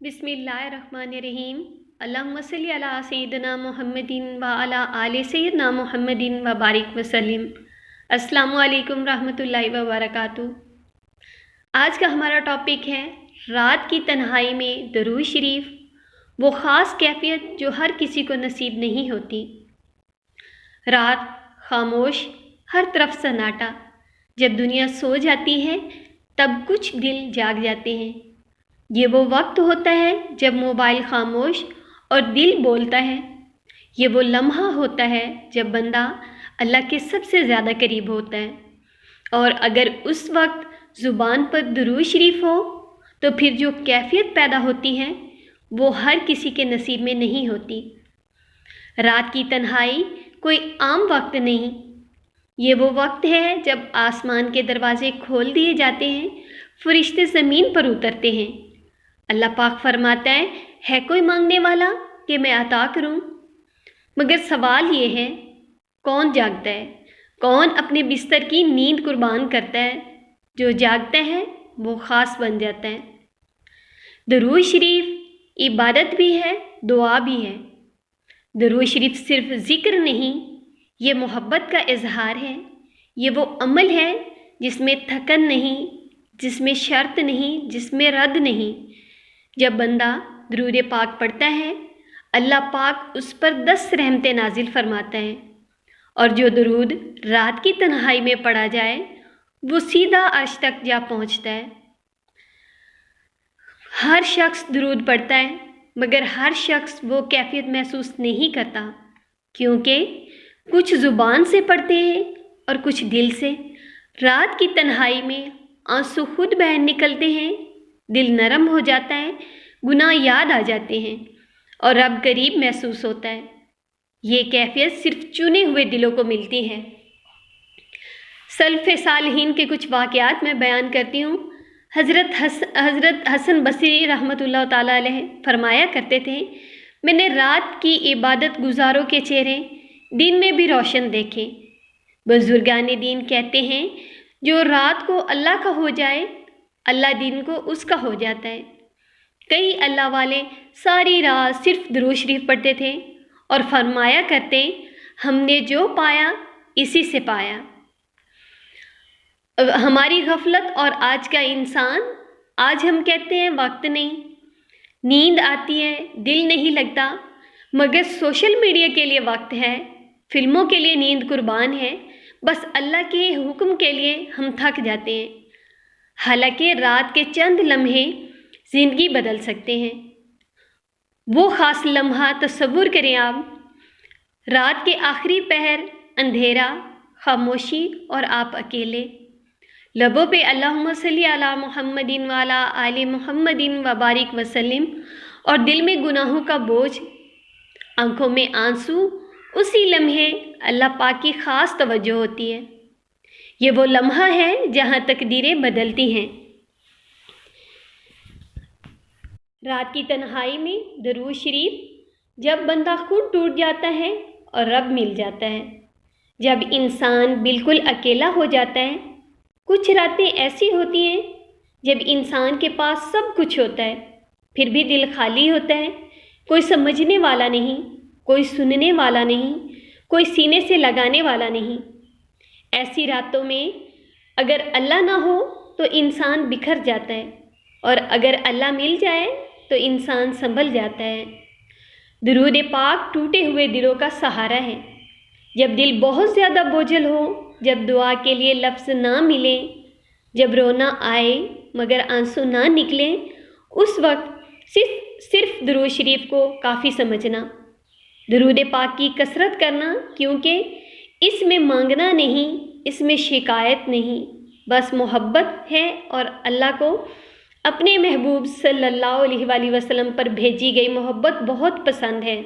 बिस्मिल्लाहिर्रहमानिर्रहीम। अल्लाहुम्मा सल्ली अला सय्यिदिना मुहम्मदिन व अला आले सय्यिदिना मुहम्मदिन व बारिक वसल्लिम। अस्सलामु अलैकुम रहमतुल्लाहि व बरकातुहू। आज का हमारा टॉपिक है रात की तन्हाई में दरूद शरीफ, वो ख़ास कैफियत जो हर किसी को नसीब नहीं होती। रात खामोश, हर तरफ सन्नाटा। जब दुनिया सो जाती है तब कुछ दिल जाग जाते हैं। ये वो वक्त होता है जब मोबाइल खामोश और दिल बोलता है। ये वो लम्हा होता है जब बंदा अल्लाह के सबसे ज़्यादा करीब होता है। और अगर उस वक्त ज़ुबान पर दुरूद शरीफ हो तो फिर जो कैफियत पैदा होती है वो हर किसी के नसीब में नहीं होती। रात की तन्हाई कोई आम वक्त नहीं, ये वो वक्त है जब आसमान के दरवाजे खोल दिए जाते हैं, फरिश्ते ज़मीन पर उतरते हैं। अल्लाह पाक फरमाता है कोई मांगने वाला कि मैं अता करूं। मगर सवाल ये है, कौन जागता है, कौन अपने बिस्तर की नींद कुर्बान करता है? जो जागता है वो ख़ास बन जाता है। दरूद शरीफ इबादत भी है, दुआ भी है। दरूद शरीफ सिर्फ ज़िक्र नहीं, ये मोहब्बत का इजहार है। ये वो अमल है जिसमें थकन नहीं, जिसमें शर्त नहीं, जिसमें रद्द नहीं। जब बंदा दरूद पाक पढ़ता है, अल्लाह पाक उस पर 10 रहमतें नाजिल फरमाता है। और जो दरूद रात की तन्हाई में पढ़ा जाए वो सीधा अर्श तक जा पहुँचता है। हर शख्स दरूद पढ़ता है, मगर हर शख्स वो कैफियत महसूस नहीं करता, क्योंकि कुछ ज़ुबान से पढ़ते हैं और कुछ दिल से। रात की तन्हाई में आंसू खुद बह निकलते हैं, दिल नरम हो जाता है, गुनाह याद आ जाते हैं और रब करीब महसूस होता है। ये कैफियत सिर्फ चुने हुए दिलों को मिलती है। सल्फ़े सालिहीन के कुछ वाक़यात मैं बयान करती हूँ। हज़रत हसन बसरी रहमतुल्लाह ताला अलैह फरमाया करते थे, मैंने रात की इबादत गुजारों के चेहरे दिन में भी रोशन देखे। बुजुर्गान दीन कहते हैं, जो रात को अल्लाह का हो जाए, अल्लाह दिन को उसका हो जाता है। कई अल्लाह वाले सारी रात सिर्फ दुरूद शरीफ पढ़ते थे और फरमाया करते, हमने जो पाया इसी से पाया। हमारी गफलत और आज का इंसान, आज हम कहते हैं वक्त नहीं, नींद आती है, दिल नहीं लगता, मगर सोशल मीडिया के लिए वक्त है, फिल्मों के लिए नींद कुर्बान है, बस अल्लाह के हुक्म के लिए हम थक जाते हैं। हालांकि रात के चंद लम्हे ज़िंदगी बदल सकते हैं। वो ख़ास लम्हा तसव्वुर करें आप, रात के आखिरी पहर, अंधेरा, खामोशी और आप अकेले। लबों पे अल्लाहुम्मा सल्ली अला मुहम्मदिन व अला आले मुहम्मदिन व बारिक वसल्लिम, और दिल में गुनाहों का बोझ, आंखों में आंसू। उसी लम्हे अल्लाह पाक की ख़ास तवज्जो होती है। ये वो लम्हा है जहाँ तकदीरें बदलती हैं। रात की तन्हाई में दरूद शरीफ, जब बंदा खुद टूट जाता है और रब मिल जाता है। जब इंसान बिल्कुल अकेला हो जाता है। कुछ रातें ऐसी होती हैं जब इंसान के पास सब कुछ होता है, फिर भी दिल खाली होता है। कोई समझने वाला नहीं, कोई सुनने वाला नहीं, कोई सीने से लगाने वाला नहीं। ऐसी रातों में अगर अल्लाह ना हो तो इंसान बिखर जाता है, और अगर अल्लाह मिल जाए तो इंसान संभल जाता है। दुरूद पाक टूटे हुए दिलों का सहारा है। जब दिल बहुत ज़्यादा बोझल हो, जब दुआ के लिए लफ्ज़ ना मिले, जब रोना आए मगर आंसू ना निकलें, उस वक्त सिर्फ दुरूद शरीफ को काफ़ी समझना, दुरूद पाक की कसरत करना, क्योंकि इसमें मांगना नहीं, इसमें शिकायत नहीं, बस मोहब्बत है और अल्लाह को अपने महबूब सल्लल्लाहु अलैहि वसल्लम पर भेजी गई मोहब्बत बहुत पसंद है।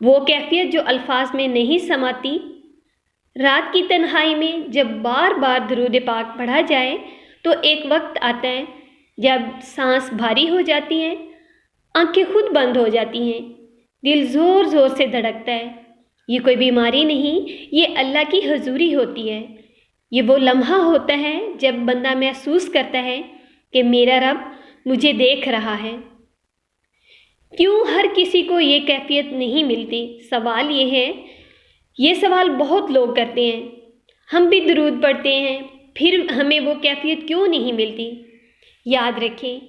वो कैफियत जो अल्फाज में नहीं समाती। रात की तन्हाई में जब बार बार दुरूद पाक पढ़ा जाए तो एक वक्त आता है जब सांस भारी हो जाती है, आंखें खुद बंद हो जाती हैं, दिल ज़ोर ज़ोर से धड़कता है। ये कोई बीमारी नहीं, ये अल्लाह की हजूरी होती है। ये वो लम्हा होता है जब बंदा महसूस करता है कि मेरा रब मुझे देख रहा है, کیوں ہر کسی کو یہ کیفیت نہیں ملتی؟ سوال یہ ہے، یہ سوال بہت لوگ کرتے ہیں۔ ہم بھی درود پڑھتے ہیں، پھر ہمیں وہ کیفیت کیوں نہیں ملتی؟ یاد رکھیں،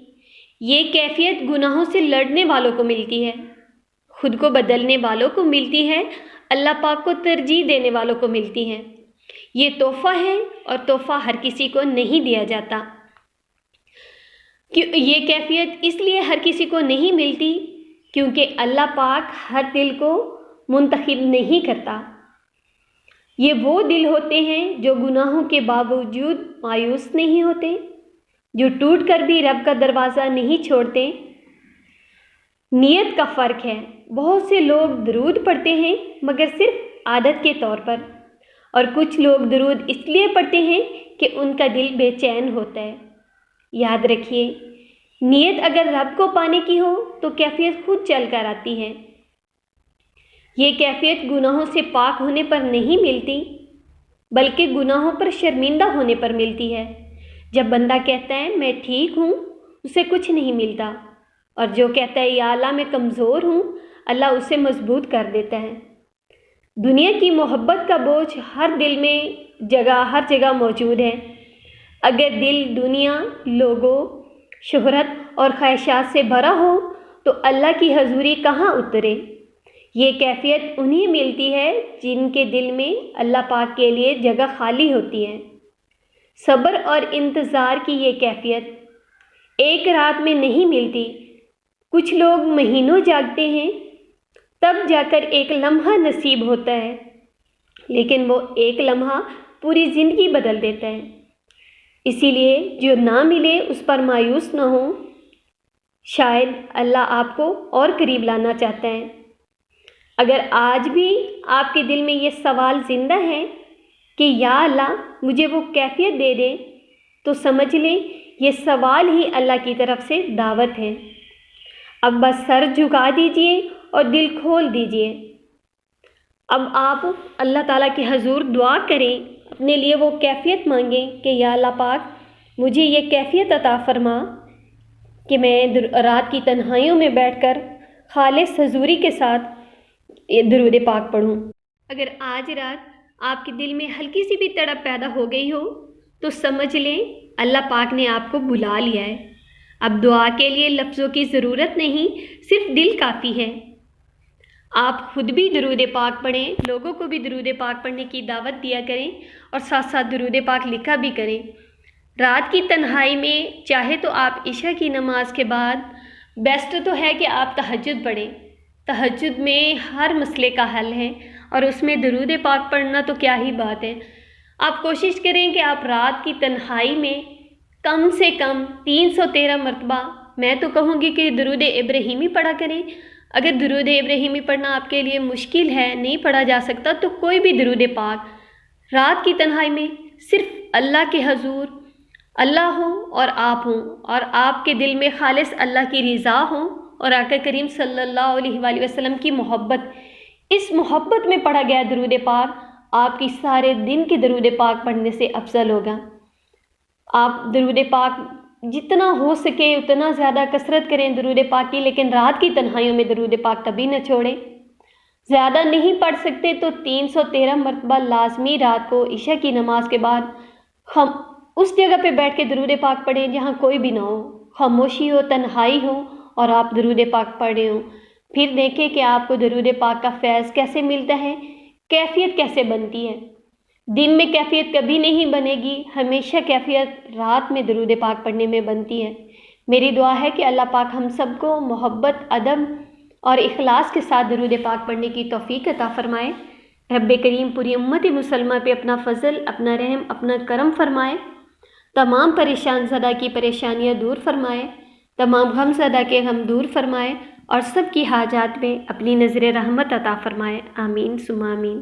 یہ کیفیت گناہوں سے لڑنے والوں کو ملتی ہے، خود کو بدلنے والوں کو ملتی ہے، اللہ پاک کو ترجیح دینے والوں کو ملتی ہے۔ یہ تحفہ ہے اور تحفہ ہر کسی کو نہیں دیا جاتا۔ یہ کیفیت اس لیے ہر کسی کو نہیں ملتی کیونکہ اللہ پاک ہر دل کو منتخب نہیں کرتا۔ یہ وہ دل ہوتے ہیں جو گناہوں کے باوجود مایوس نہیں ہوتے، جو ٹوٹ کر بھی رب کا دروازہ نہیں چھوڑتے۔ نیت کا فرق ہے، بہت سے لوگ درود پڑھتے ہیں مگر صرف عادت کے طور پر، اور کچھ لوگ درود اس لیے پڑھتے ہیں کہ ان کا دل بے چین ہوتا ہے۔ یاد رکھیے، نیت اگر رب کو پانے کی ہو تو کیفیت خود چل کر آتی ہے۔ یہ کیفیت گناہوں سے پاک ہونے پر نہیں ملتی بلکہ گناہوں پر شرمندہ ہونے پر ملتی ہے۔ جب بندہ کہتا ہے میں ٹھیک ہوں، اسے کچھ نہیں ملتا، اور جو کہتا ہے یا اللہ میں کمزور ہوں، اللہ اسے مضبوط کر دیتا ہے۔ دنیا کی محبت کا بوجھ ہر دل میں ہر جگہ موجود ہے۔ اگر دل دنیا، لوگوں، شہرت اور خواہشات سے بھرا ہو تو اللہ کی حضوری کہاں اترے؟ یہ کیفیت انہیں ملتی ہے جن کے دل میں اللہ پاک کے لیے جگہ خالی ہوتی ہے۔ صبر اور انتظار کی یہ کیفیت ایک رات میں نہیں ملتی۔ کچھ لوگ مہینوں جاگتے ہیں، تب جا کر ایک لمحہ نصیب ہوتا ہے، لیکن وہ ایک لمحہ پوری زندگی بدل دیتا ہے۔ اسی لیے جو نہ ملے اس پر مایوس نہ ہو، شاید اللہ آپ کو اور قریب لانا چاہتا ہے۔ اگر آج بھی آپ کے دل میں یہ سوال زندہ ہے کہ یا اللہ مجھے وہ کیفیت دے دے، تو سمجھ لیں یہ سوال ہی اللہ کی طرف سے دعوت ہے۔ اب بس سر جھکا دیجئے اور دل کھول دیجئے۔ اب آپ اللہ تعالیٰ کے حضور دعا کریں، اپنے لیے وہ کیفیت مانگیں کہ یا اللہ پاک مجھے یہ کیفیت عطا فرما کہ میں رات کی تنہائیوں میں بیٹھ کر خالص حضوری کے ساتھ درود پاک پڑھوں۔ اگر آج رات آپ کے دل میں ہلکی سی بھی تڑپ پیدا ہو گئی ہو تو سمجھ لیں اللہ پاک نے آپ کو بلا لیا ہے۔ اب دعا کے لیے لفظوں کی ضرورت نہیں، صرف دل کافی ہے۔ آپ خود بھی درود پاک پڑھیں، لوگوں کو بھی درود پاک پڑھنے کی دعوت دیا کریں، اور ساتھ ساتھ درود پاک لکھا بھی کریں۔ رات کی تنہائی میں چاہے تو آپ عشاء کی نماز کے بعد، بیسٹ تو ہے کہ آپ تہجد پڑھیں۔ تہجد میں ہر مسئلے کا حل ہے، اور اس میں درود پاک پڑھنا تو کیا ہی بات ہے۔ آپ کوشش کریں کہ آپ رات کی تنہائی میں کم سے کم 313 مرتبہ، میں تو کہوں گی کہ درود ابراہیمی پڑھا کریں۔ اگر درود ابراہیمی پڑھنا آپ کے لیے مشکل ہے، نہیں پڑھا جا سکتا، تو کوئی بھی درود پاک رات کی تنہائی میں صرف اللہ کے حضور اللہ ہوں اور آپ ہوں، اور آپ کے دل میں خالص اللہ کی رضا ہوں اور آقا کریم صلی اللہ علیہ وآلہ وسلم کی محبت، اس محبت میں پڑھا گیا درود پاک آپ کی سارے دن کے درود پاک پڑھنے سے افضل ہوگا۔ آپ درود پاک جتنا ہو سکے اتنا زیادہ کثرت کریں درود پاک کی، لیکن رات کی تنہائیوں میں درود پاک کبھی نہ چھوڑیں۔ زیادہ نہیں پڑھ سکتے تو 313 مرتبہ لازمی رات کو عشاء کی نماز کے بعد ہم اس جگہ پہ بیٹھ کے درود پاک پڑھیں جہاں کوئی بھی نہ ہو، خاموشی ہو، تنہائی ہو، اور آپ درود پاک پڑھے ہوں۔ پھر دیکھیں کہ آپ کو درود پاک کا فیض کیسے ملتا ہے، کیفیت کیسے بنتی ہے۔ دن میں کیفیت کبھی نہیں بنے گی، ہمیشہ کیفیت رات میں درود پاک پڑھنے میں بنتی ہے۔ میری دعا ہے کہ اللہ پاک ہم سب کو محبت، ادب اور اخلاص کے ساتھ درود پاک پڑھنے کی توفیق عطا فرمائے۔ رب کریم پوری امت مسلمہ پہ اپنا فضل، اپنا رحم، اپنا کرم فرمائے، تمام پریشان زدہ کی پریشانیاں دور فرمائے، تمام غم زدہ کے غم دور فرمائے، اور سب کی حاجات میں اپنی نظر رحمت عطا فرمائے۔ آمین ثم آمین۔